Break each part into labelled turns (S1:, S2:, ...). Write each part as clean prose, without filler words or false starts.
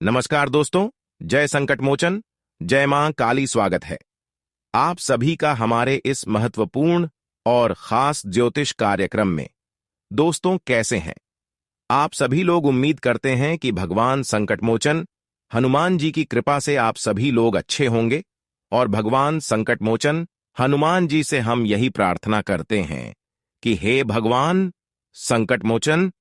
S1: नमस्कार दोस्तों, जय संकट मोचन, जय मां काली। स्वागत है आप सभी का हमारे इस महत्वपूर्ण और खास ज्योतिष कार्यक्रम में। दोस्तों, कैसे हैं आप सभी लोग? उम्मीद करते हैं कि भगवान संकट मोचन हनुमान जी की कृपा से आप सभी लोग अच्छे होंगे। और भगवान संकट मोचन हनुमान जी से हम यही प्रार्थना करते हैं कि हे भगवान संकट मोचन,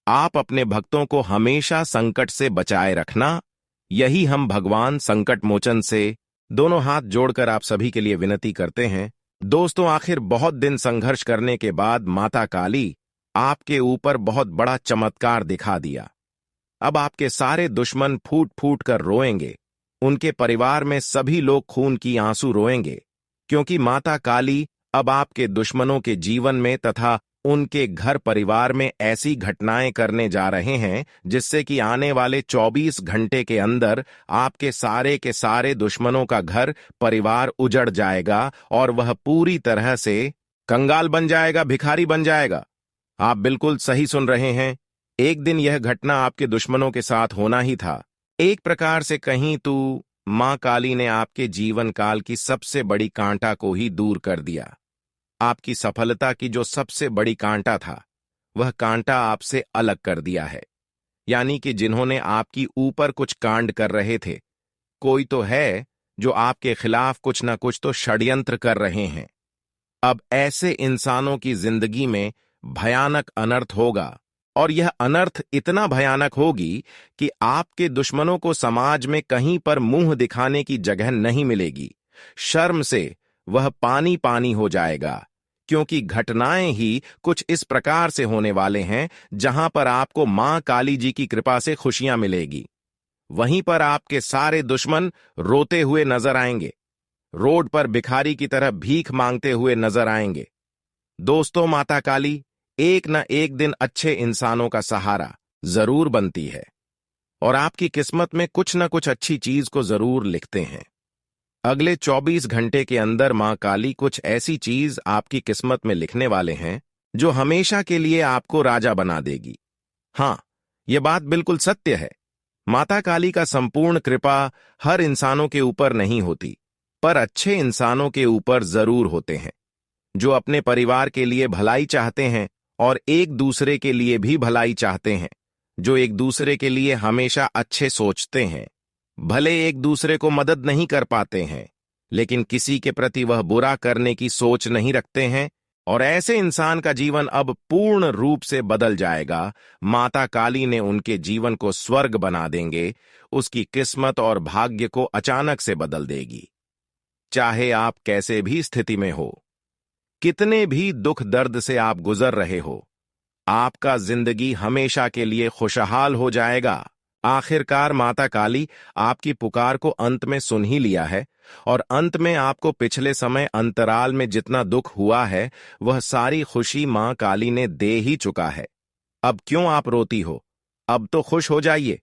S1: आप अपने भक्तों को हमेशा संकट से बचाए रखना। यही हम भगवान संकट मोचन से दोनों हाथ जोड़कर आप सभी के लिए विनती करते हैं। दोस्तों, आखिर बहुत दिन संघर्ष करने के बाद माता काली आपके ऊपर बहुत बड़ा चमत्कार दिखा दिया। अब आपके सारे दुश्मन फूट फूट कर रोएंगे। उनके परिवार में सभी लोग खून की आंसू रोएंगे, क्योंकि माता काली अब आपके दुश्मनों के जीवन में तथा उनके घर परिवार में ऐसी घटनाएं करने जा रहे हैं जिससे कि आने वाले 24 घंटे के अंदर आपके सारे के सारे दुश्मनों का घर परिवार उजड़ जाएगा और वह पूरी तरह से कंगाल बन जाएगा, भिखारी बन जाएगा। आप बिल्कुल सही सुन रहे हैं। एक दिन यह घटना आपके दुश्मनों के साथ होना ही था। एक प्रकार से कहीं तो मां काली ने आपके जीवन काल की सबसे बड़ी कांटा को ही दूर कर दिया। आपकी सफलता की जो सबसे बड़ी कांटा था, वह कांटा आपसे अलग कर दिया है। यानी कि जिन्होंने आपकी ऊपर कुछ कांड कर रहे थे, कोई तो है जो आपके खिलाफ कुछ ना कुछ तो षड्यंत्र कर रहे हैं। अब ऐसे इंसानों की जिंदगी में भयानक अनर्थ होगा, और यह अनर्थ इतना भयानक होगी कि आपके दुश्मनों को समाज में कहीं पर मुंह दिखाने की जगह नहीं मिलेगी। शर्म से वह पानी पानी हो जाएगा, क्योंकि घटनाएं ही कुछ इस प्रकार से होने वाले हैं जहां पर आपको मां काली जी की कृपा से खुशियां मिलेगी। वहीं पर आपके सारे दुश्मन रोते हुए नजर आएंगे, रोड पर भिखारी की तरह भीख मांगते हुए नजर आएंगे। दोस्तों, माता काली एक न एक दिन अच्छे इंसानों का सहारा जरूर बनती है, और आपकी किस्मत में कुछ न कुछ अच्छी चीज को जरूर लिखते हैं। अगले 24 घंटे के अंदर मां काली कुछ ऐसी चीज आपकी किस्मत में लिखने वाले हैं जो हमेशा के लिए आपको राजा बना देगी। हां, यह बात बिल्कुल सत्य है। माता काली का संपूर्ण कृपा हर इंसानों के ऊपर नहीं होती, पर अच्छे इंसानों के ऊपर जरूर होते हैं, जो अपने परिवार के लिए भलाई चाहते हैं और एक दूसरे के लिए भी भलाई चाहते हैं, जो एक दूसरे के लिए हमेशा अच्छे सोचते हैं। भले एक दूसरे को मदद नहीं कर पाते हैं, लेकिन किसी के प्रति वह बुरा करने की सोच नहीं रखते हैं, और ऐसे इंसान का जीवन अब पूर्ण रूप से बदल जाएगा। माता काली ने उनके जीवन को स्वर्ग बना देंगे, उसकी किस्मत और भाग्य को अचानक से बदल देगी। चाहे आप कैसे भी स्थिति में हो, कितने भी दुख दर्द से आप गुजर रहे हो, आपका जिंदगी हमेशा के लिए खुशहाल हो जाएगा। आखिरकार माता काली आपकी पुकार को अंत में सुन ही लिया है, और अंत में आपको पिछले समय अंतराल में जितना दुख हुआ है, वह सारी खुशी मां काली ने दे ही चुका है। अब क्यों आप रोती हो? अब तो खुश हो जाइए,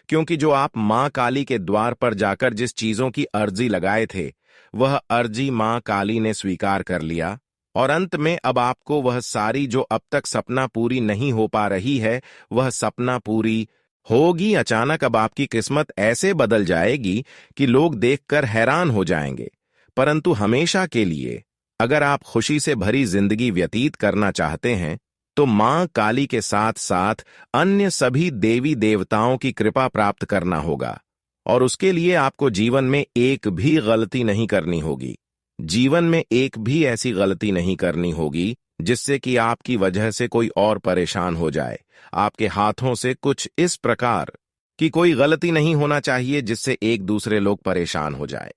S1: क्योंकि जो आप मां काली के द्वार पर जाकर जिस चीजों की अर्जी लगाए थे, वह अर्जी मां काली ने स्वीकार कर लिया, और अंत में अब आपको वह सारी जो अब तक सपना पूरी नहीं हो पा रही है, वह सपना पूरी होगी। अचानक अब आपकी किस्मत ऐसे बदल जाएगी कि लोग देखकर हैरान हो जाएंगे। परंतु हमेशा के लिए अगर आप खुशी से भरी जिंदगी व्यतीत करना चाहते हैं, तो मां काली के साथ साथ अन्य सभी देवी देवताओं की कृपा प्राप्त करना होगा, और उसके लिए आपको जीवन में एक भी गलती नहीं करनी होगी। जीवन में एक भी ऐसी गलती नहीं करनी होगी जिससे कि आपकी वजह से कोई और परेशान हो जाए। आपके हाथों से कुछ इस प्रकार की कोई गलती नहीं होना चाहिए जिससे एक दूसरे लोग परेशान हो जाए।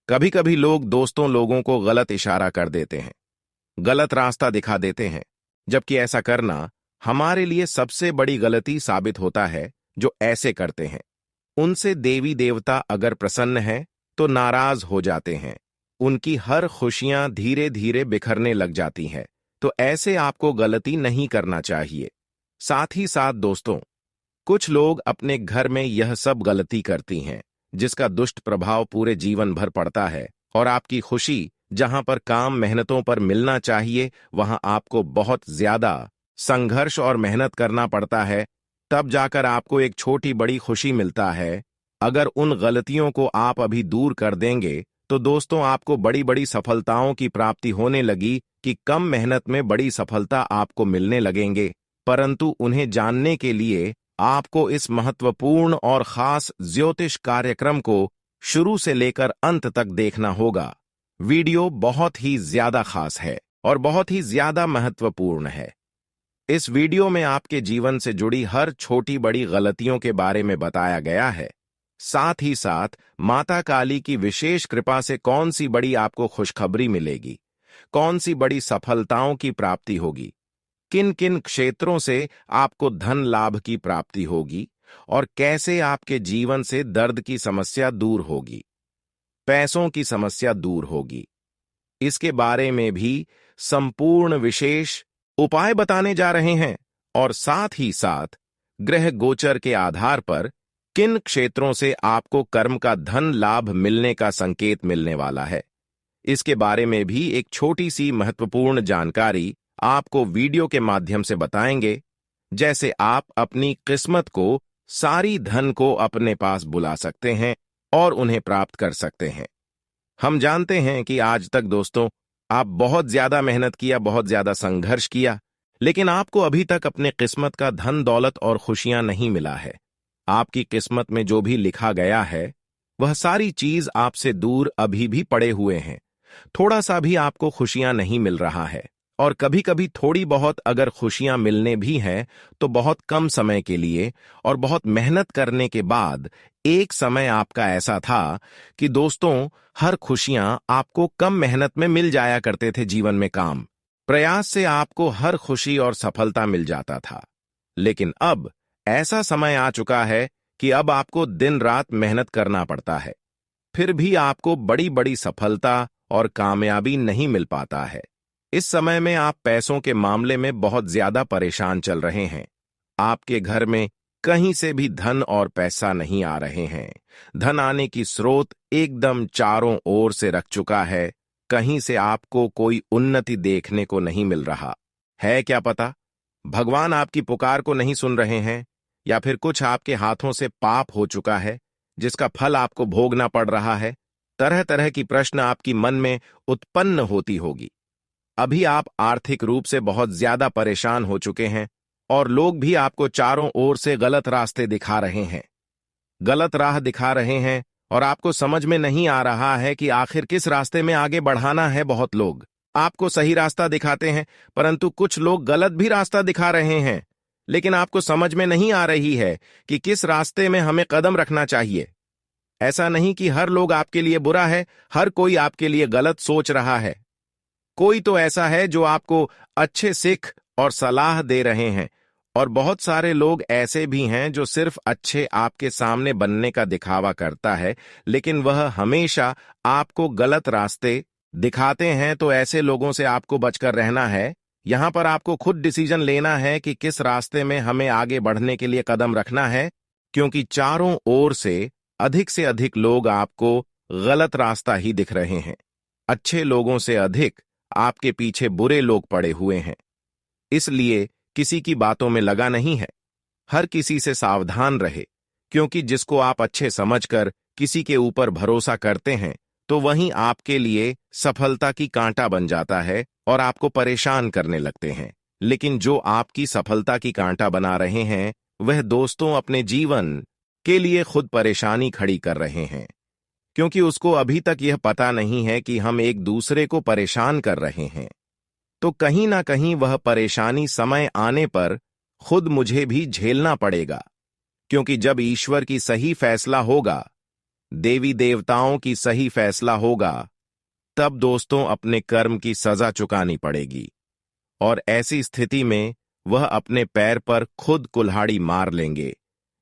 S1: कभी कभी लोगों को गलत इशारा कर देते हैं, गलत रास्ता दिखा देते हैं, जबकि ऐसा करना हमारे लिए सबसे बड़ी गलती साबित होता है। जो ऐसे करते हैं, उनसे देवी देवता अगर प्रसन्न है तो नाराज हो जाते हैं, उनकी हर खुशियां धीरे धीरे बिखरने लग जाती हैं। तो ऐसे आपको गलती नहीं करना चाहिए। साथ ही साथ दोस्तों, कुछ लोग अपने घर में यह सब गलती करती हैं जिसका दुष्ट प्रभाव पूरे जीवन भर पड़ता है, और आपकी खुशी जहां पर काम मेहनतों पर मिलना चाहिए, वहां आपको बहुत ज्यादा संघर्ष और मेहनत करना पड़ता है। तब जाकर आपको एक छोटी बड़ी खुशी मिलता है, अगर उन गलतियों को आप अभी दूर कर देंगे तो दोस्तों आपको बड़ी बड़ी सफलताओं की प्राप्ति होने लगी कि कम मेहनत में बड़ी सफलता आपको मिलने लगेंगे। परंतु उन्हें जानने के लिए आपको इस महत्वपूर्ण और खास ज्योतिष कार्यक्रम को शुरू से लेकर अंत तक देखना होगा। वीडियो बहुत ही ज्यादा खास है और बहुत ही ज्यादा महत्वपूर्ण है। इस वीडियो में आपके जीवन से जुड़ी हर छोटी बड़ी गलतियों के बारे में बताया गया है। साथ ही साथ माता काली की विशेष कृपा से कौन सी बड़ी आपको खुशखबरी मिलेगी, कौन सी बड़ी सफलताओं की प्राप्ति होगी, किन किन क्षेत्रों से आपको धन लाभ की प्राप्ति होगी और कैसे आपके जीवन से दर्द की समस्या दूर होगी, पैसों की समस्या दूर होगी। इसके बारे में भी संपूर्ण विशेष उपाय बताने जा रहे हैं और साथ ही साथ ग्रह गोचर के आधार पर किन क्षेत्रों से आपको कर्म का धन लाभ मिलने का संकेत मिलने वाला है, इसके बारे में भी एक छोटी सी महत्वपूर्ण जानकारी आपको वीडियो के माध्यम से बताएंगे। जैसे आप अपनी किस्मत को, सारी धन को अपने पास बुला सकते हैं और उन्हें प्राप्त कर सकते हैं। हम जानते हैं कि आज तक दोस्तों आप बहुत ज्यादा मेहनत किया, बहुत ज्यादा संघर्ष किया, लेकिन आपको अभी तक अपने किस्मत का धन दौलत और खुशियां नहीं मिला है। आपकी किस्मत में जो भी लिखा गया है वह सारी चीज आपसे दूर अभी भी पड़े हुए हैं। थोड़ा सा भी आपको खुशियां नहीं मिल रहा है और कभी कभी थोड़ी बहुत अगर खुशियां मिलने भी हैं तो बहुत कम समय के लिए और बहुत मेहनत करने के बाद। एक समय आपका ऐसा था कि दोस्तों हर खुशियां आपको कम मेहनत में मिल जाया करते थे। जीवन में काम प्रयास से आपको हर खुशी और सफलता मिल जाता था, लेकिन अब ऐसा समय आ चुका है कि अब आपको दिन रात मेहनत करना पड़ता है, फिर भी आपको बड़ी बड़ी सफलता और कामयाबी नहीं मिल पाता है। इस समय में आप पैसों के मामले में बहुत ज्यादा परेशान चल रहे हैं। आपके घर में कहीं से भी धन और पैसा नहीं आ रहे हैं। धन आने की स्रोत एकदम चारों ओर से रख चुका है। कहीं से आपको कोई उन्नति देखने को नहीं मिल रहा है। क्या पता भगवान आपकी पुकार को नहीं सुन रहे हैं, या फिर कुछ आपके हाथों से पाप हो चुका है जिसका फल आपको भोगना पड़ रहा है। तरह तरह की प्रश्न आपकी मन में उत्पन्न होती होगी। अभी आप आर्थिक रूप से बहुत ज्यादा परेशान हो चुके हैं और लोग भी आपको चारों ओर से गलत रास्ते दिखा रहे हैं, गलत राह दिखा रहे हैं और आपको समझ में नहीं आ रहा है कि आखिर किस रास्ते में आगे बढ़ाना है। बहुत लोग आपको सही रास्ता दिखाते हैं, परंतु कुछ लोग गलत भी रास्ता दिखा रहे हैं, लेकिन आपको समझ में नहीं आ रही है कि किस रास्ते में हमें कदम रखना चाहिए। ऐसा नहीं कि हर लोग आपके लिए बुरा है, हर कोई आपके लिए गलत सोच रहा है। कोई तो ऐसा है जो आपको अच्छे सिख और सलाह दे रहे हैं, और बहुत सारे लोग ऐसे भी हैं जो सिर्फ अच्छे आपके सामने बनने का दिखावा करता है, लेकिन वह हमेशा आपको गलत रास्ते दिखाते हैं। तो ऐसे लोगों से आपको बचकर रहना है। यहां पर आपको खुद डिसीजन लेना है कि किस रास्ते में हमें आगे बढ़ने के लिए कदम रखना है, क्योंकि चारों ओर से अधिक लोग आपको गलत रास्ता ही दिख रहे हैं। अच्छे लोगों से अधिक आपके पीछे बुरे लोग पड़े हुए हैं। इसलिए किसी की बातों में लगा नहीं है। हर किसी से सावधान रहे, क्योंकि जिसको आप अच्छे समझकर किसी के ऊपर भरोसा करते हैं तो वहीं आपके लिए सफलता की कांटा बन जाता है और आपको परेशान करने लगते हैं। लेकिन जो आपकी सफलता की कांटा बना रहे हैं वह दोस्तों अपने जीवन के लिए खुद परेशानी खड़ी कर रहे हैं, क्योंकि उसको अभी तक यह पता नहीं है कि हम एक दूसरे को परेशान कर रहे हैं। तो कहीं ना कहीं वह परेशानी समय आने पर खुद मुझे भी झेलना पड़ेगा, क्योंकि जब ईश्वर की सही फैसला होगा, देवी देवताओं की सही फैसला होगा, तब दोस्तों अपने कर्म की सजा चुकानी पड़ेगी। और ऐसी स्थिति में वह अपने पैर पर खुद कुल्हाड़ी मार लेंगे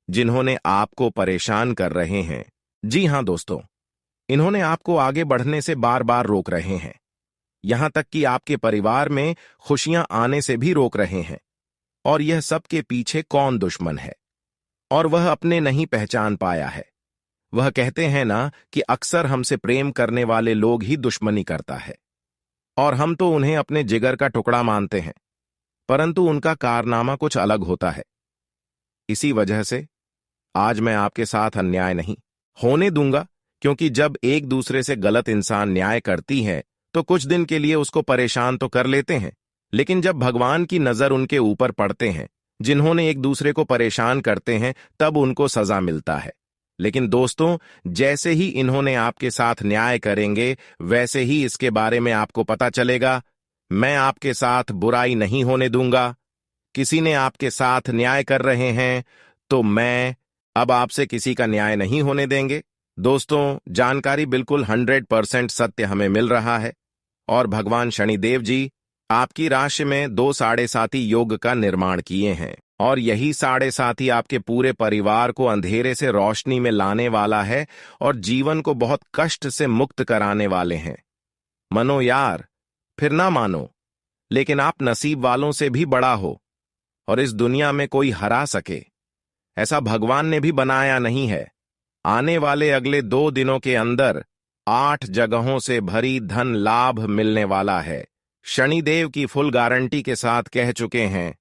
S1: जिन्होंने आपको परेशान कर रहे हैं। जी हां दोस्तों, इन्होंने आपको आगे बढ़ने से बार बार रोक रहे हैं, यहां तक कि आपके परिवार में खुशियां आने से भी रोक रहे हैं। और यह सबके पीछे कौन दुश्मन है, और वह अपने नहीं पहचान पाया है। वह कहते हैं ना कि अक्सर हमसे प्रेम करने वाले लोग ही दुश्मनी करता है, और हम तो उन्हें अपने जिगर का टुकड़ा मानते हैं, परंतु उनका कारनामा कुछ अलग होता है। इसी वजह से आज मैं आपके साथ अन्याय नहीं होने दूंगा, क्योंकि जब एक दूसरे से गलत इंसान न्याय करती है तो कुछ दिन के लिए उसको परेशान तो कर लेते हैं, लेकिन जब भगवान की नजर उनके ऊपर पड़ते हैं जिन्होंने एक दूसरे को परेशान करते हैं, तब उनको सजा मिलता है। लेकिन दोस्तों, जैसे ही इन्होंने आपके साथ न्याय करेंगे, वैसे ही इसके बारे में आपको पता चलेगा। मैं आपके साथ बुराई नहीं होने दूंगा। किसी ने आपके साथ न्याय कर रहे हैं तो मैं अब आपसे किसी का न्याय नहीं होने देंगे। दोस्तों, जानकारी बिल्कुल 100% सत्य हमें मिल रहा है और भगवान शनिदेव जी आपकी राशि में 2 साढ़े साती योग का निर्माण किए हैं और यही साढ़े साती आपके पूरे परिवार को अंधेरे से रोशनी में लाने वाला है और जीवन को बहुत कष्ट से मुक्त कराने वाले हैं। मानो यार, फिर ना मानो, लेकिन आप नसीब वालों से भी बड़ा हो और इस दुनिया में कोई हरा सके ऐसा भगवान ने भी बनाया नहीं है। आने वाले अगले 2 दिनों के अंदर 8 जगहों से भरी धन लाभ मिलने वाला है। शनिदेव की फुल गारंटी के साथ कह चुके हैं,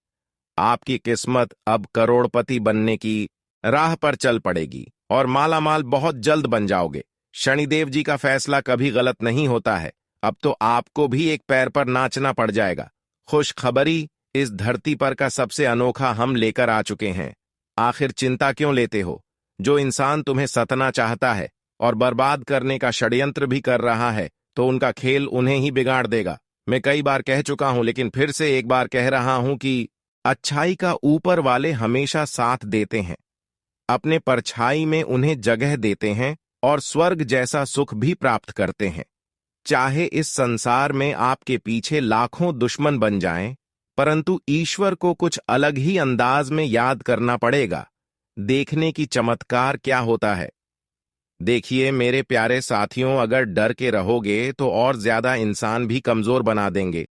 S1: आपकी किस्मत अब करोड़पति बनने की राह पर चल पड़ेगी और मालामाल बहुत जल्द बन जाओगे। शनिदेव जी का फैसला कभी गलत नहीं होता है। अब तो आपको भी एक पैर पर नाचना पड़ जाएगा। खुशखबरी, इस धरती पर का सबसे अनोखा हम लेकर आ चुके हैं। आखिर चिंता क्यों लेते हो? जो इंसान तुम्हें सतना चाहता है और बर्बाद करने का षड्यंत्र भी कर रहा है, तो उनका खेल उन्हें ही बिगाड़ देगा। मैं कई बार कह चुका हूं, लेकिन फिर से एक बार कह रहा हूं कि अच्छाई का ऊपर वाले हमेशा साथ देते हैं, अपने परछाई में उन्हें जगह देते हैं और स्वर्ग जैसा सुख भी प्राप्त करते हैं। चाहे इस संसार में आपके पीछे लाखों दुश्मन बन जाएं, परंतु ईश्वर को कुछ अलग ही अंदाज में याद करना पड़ेगा। देखने की चमत्कार क्या होता है। देखिए मेरे प्यारे साथियों, अगर डर के रहोगे तो और ज्यादा इंसान भी कमजोर बना देंगे।